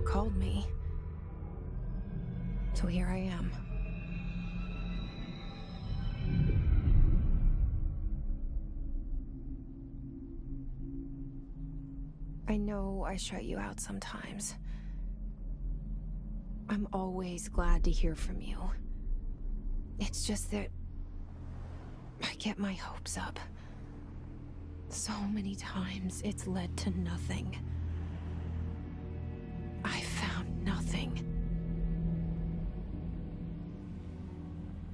called me. So here I am. I know I shut you out sometimes. I'm always glad to hear from you. It's just that I get my hopes up. So many times it's led to nothing. I found nothing.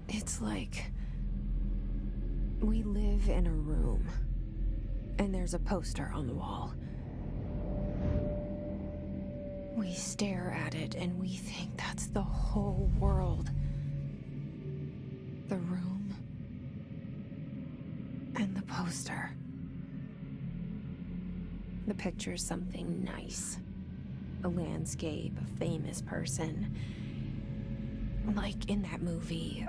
It's like we live in a room, and there's a poster on the wall. We stare at it and we think that's the whole world. The room and the poster. The picture's something nice. A landscape, a famous person. Like in that movie,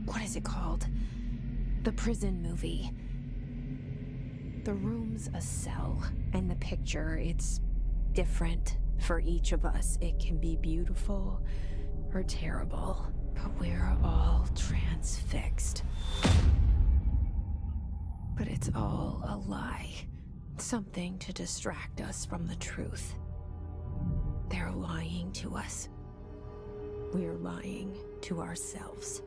what is it called? The prison movie. The room's a cell, and the picture, it's different for each of us. It can be beautiful or terrible, but we're all transfixed. But it's all a lie. Something to distract us from the truth. They're lying to us. We're lying to ourselves.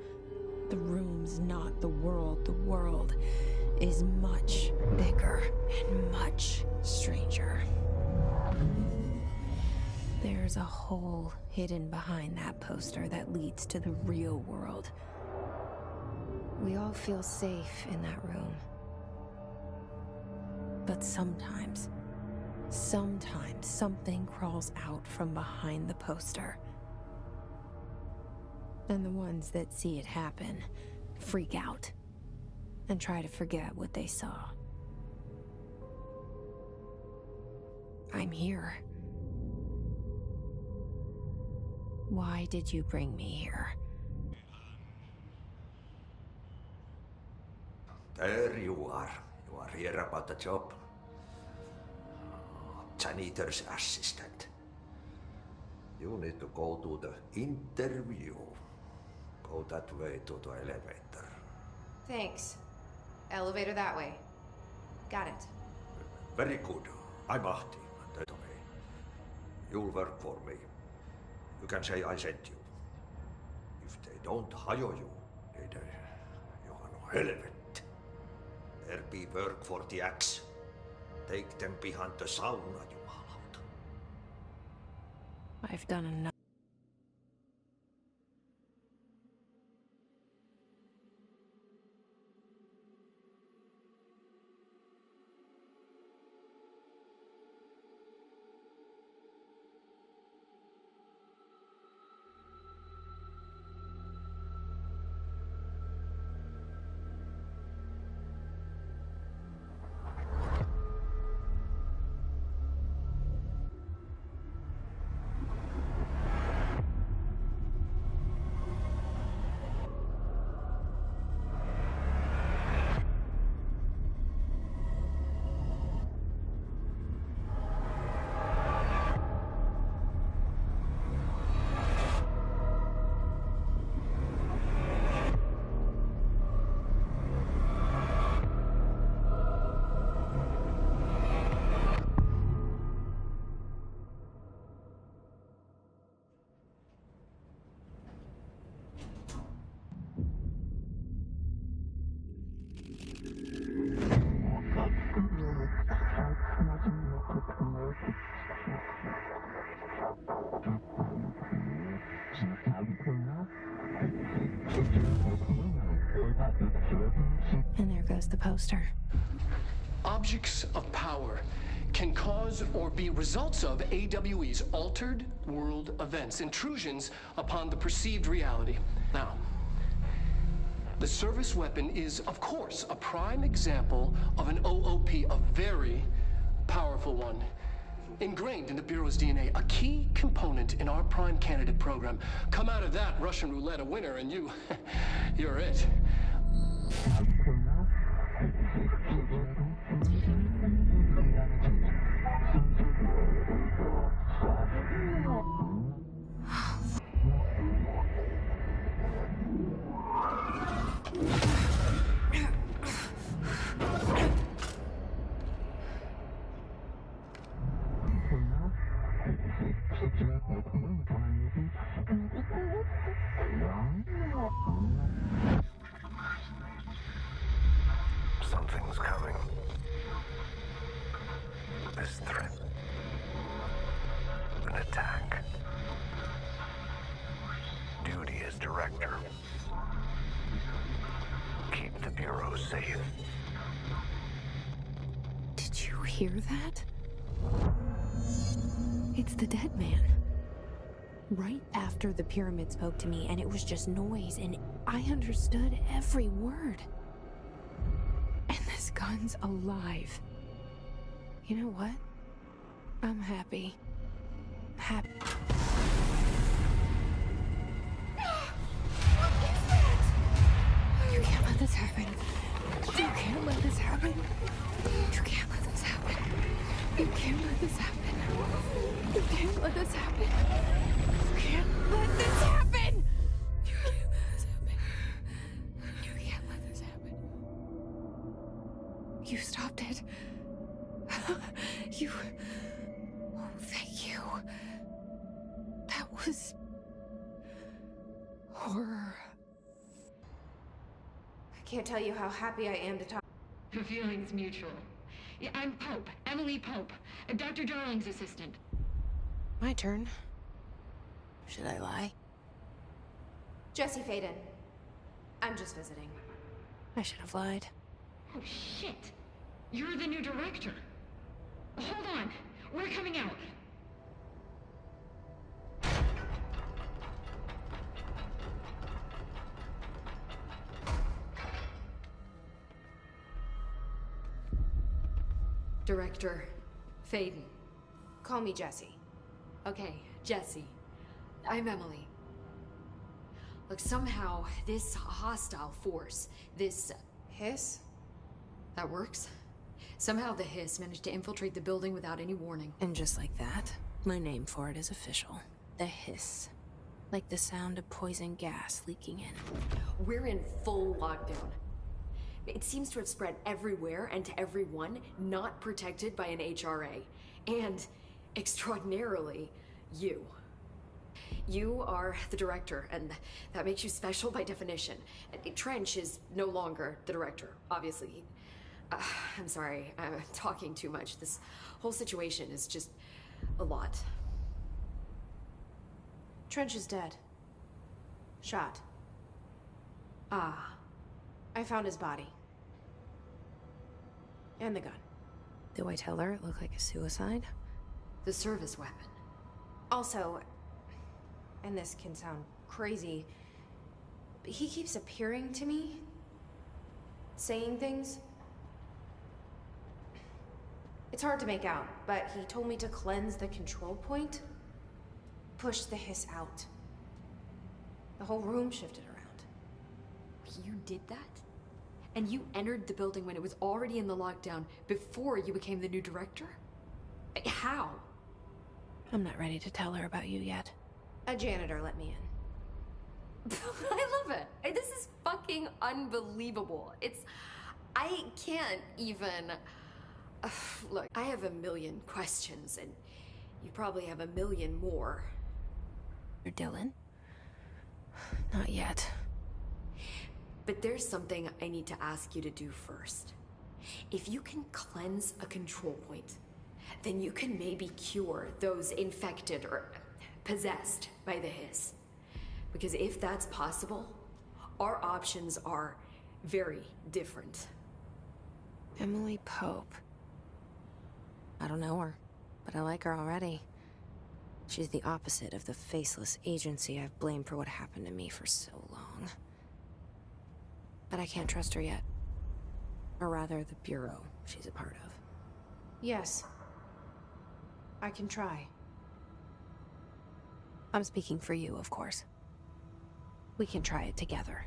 The room's not the world. The world is much bigger and much stranger. There's a hole hidden behind that poster that leads to the real world. We all feel safe in that room. But sometimes something crawls out from behind the poster. And the ones that see it happen freak out and try to forget what they saw. I'm here. Why did you bring me here? There you are. You are here about the job. Janitor's assistant. You need to go to the interview. Go that way to the elevator. Thanks. Elevator that way. Got it. Very good. I'm Ahti. That way. You'll work for me. You can say I sent you. If they don't hire you, then you are no helvet. There be work for the axe. Take them behind the sauna, jumalauta. I've done enough. And there goes the poster. Objects of power can cause or be results of AWE's altered world events, intrusions upon the perceived reality. Now, the service weapon is, of course, a prime example of an OOP, a very powerful one. Ingrained in the Bureau's DNA, a key component in our prime candidate program. Come out of that Russian roulette a winner and you're it. Something's coming. This threat. An attack. Duty as director. Keep the Bureau safe. Did you hear that? It's the dead man. Right after the pyramid spoke to me, and it was just noise, and I understood every word. And this gun's alive. You know what? I'm happy. Happy. You can't let this happen. You can't let this happen. You can't let this happen. You can't let this happen. You can't let this happen. You can't let this happen. You can't let this happen. You can't let this happen. You stopped it. You... Oh, thank you. That was... horror. I can't tell you how happy I am to talk. The feeling's mutual. Yeah, I'm Pope, Emily Pope, Dr. Darling's assistant. My turn. Should I lie? Jesse Faden. I'm just visiting. I should have lied. Oh, shit. You're the new director. Hold on. We're coming out. Director Faden. Call me Jesse. Okay, Jesse. I'm Emily. Look, somehow this hostile force, this... Hiss? that works? Somehow the Hiss managed to infiltrate the building without any warning. And just like that, my name for it is official. The Hiss. Like the sound of poison gas leaking in. We're in full lockdown. It seems to have spread everywhere and to everyone not protected by an HRA. And, extraordinarily, you. You are the director, and that makes you special by definition. Trench is no longer the director, obviously. I'm sorry, I'm talking too much. This whole situation is just a lot. Trench is dead. Shot. Ah. I found his body. And the gun. Do I tell her it looked like a suicide? The service weapon. Also, and this can sound crazy, but he keeps appearing to me. Saying things. It's hard to make out, but he told me to cleanse the control point. Push the Hiss out. The whole room shifted around. You did that? And you entered the building when it was already in the lockdown before you became the new director? How? I'm not ready to tell her about you yet. A janitor let me in. I love it. This is fucking unbelievable. I can't even... Look, I have a million questions, and you probably have a million more. You're Dylan? Not yet. But there's something I need to ask you to do first. If you can cleanse a control point, then you can maybe cure those infected or possessed by the Hiss. Because if that's possible, our options are very different. Emily Pope. I don't know her, but I like her already. She's the opposite of the faceless agency I've blamed for what happened to me for so long. But I can't trust her yet. Or rather, the Bureau she's a part of. Yes. I can try. I'm speaking for you, of course. We can try it together.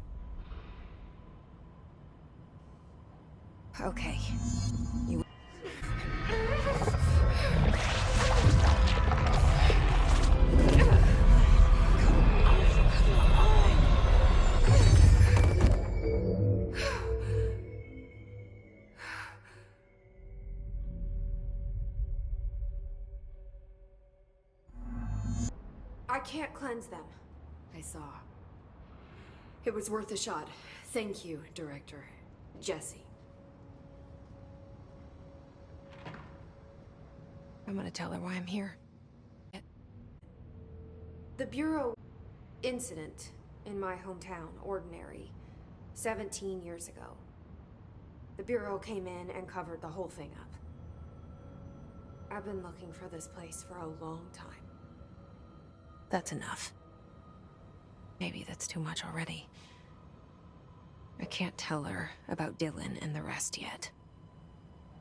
Okay. You... I can't cleanse them. I saw. It was worth a shot. Thank you, Director. Jesse. I'm gonna tell her why I'm here. The Bureau incident in my hometown, Ordinary, 17 years ago. The Bureau came in and covered the whole thing up. I've been looking for this place for a long time. That's enough. Maybe that's too much already. I can't tell her about Dylan and the rest yet.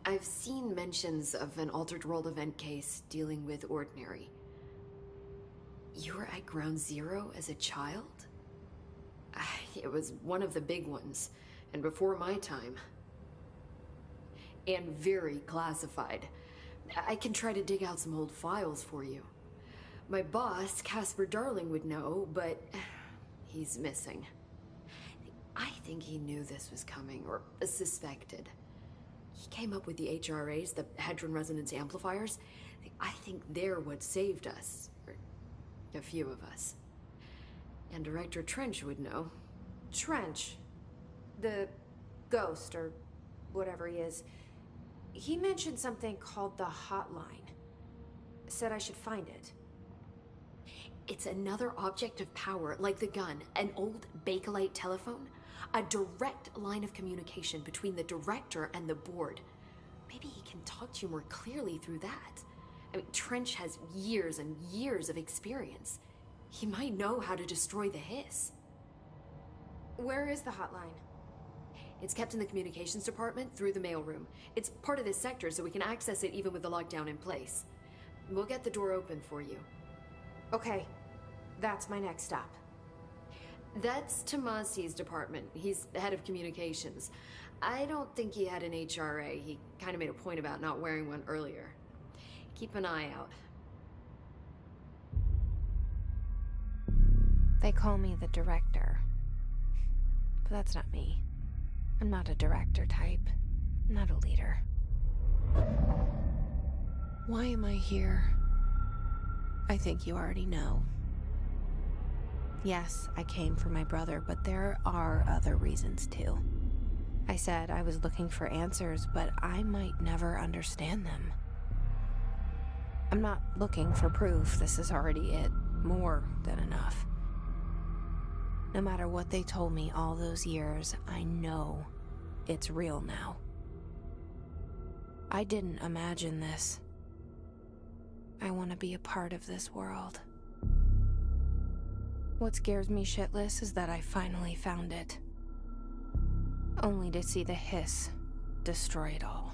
I've seen mentions of an Altered World event case dealing with Ordinary. You were at Ground Zero as a child? It was one of the big ones, and before my time. And very classified. I can try to dig out some old files for you. My boss, Casper Darling, would know, but he's missing. I think he knew this was coming, or suspected. He came up with the HRAs, the Hadron Resonance Amplifiers. I think they're what saved us. Or a few of us. And Director Trench would know. Trench, the ghost, or whatever he is, he mentioned something called the Hotline. Said I should find it. It's another object of power, like the gun, an old Bakelite telephone. A direct line of communication between the Director and the board. Maybe he can talk to you more clearly through that. I mean, Trench has years and years of experience. He might know how to destroy the Hiss. Where is the Hotline? It's kept in the communications department through the mailroom. It's part of this sector, so we can access it even with the lockdown in place. We'll get the door open for you. Okay, that's my next stop. That's Tomasi's department. He's the head of communications. I don't think he had an HRA. He kind of made a point about not wearing one earlier. Keep an eye out. They call me the Director. But that's not me. I'm not a director type. I'm not a leader. Why am I here? I think you already know. Yes, I came for my brother, but there are other reasons too. I said I was looking for answers, but I might never understand them. I'm not looking for proof. This is already it. More than enough. No matter what they told me all those years, I know it's real now. I didn't imagine this. I want to be a part of this world. What scares me shitless is that I finally found it. Only to see the Hiss destroy it all.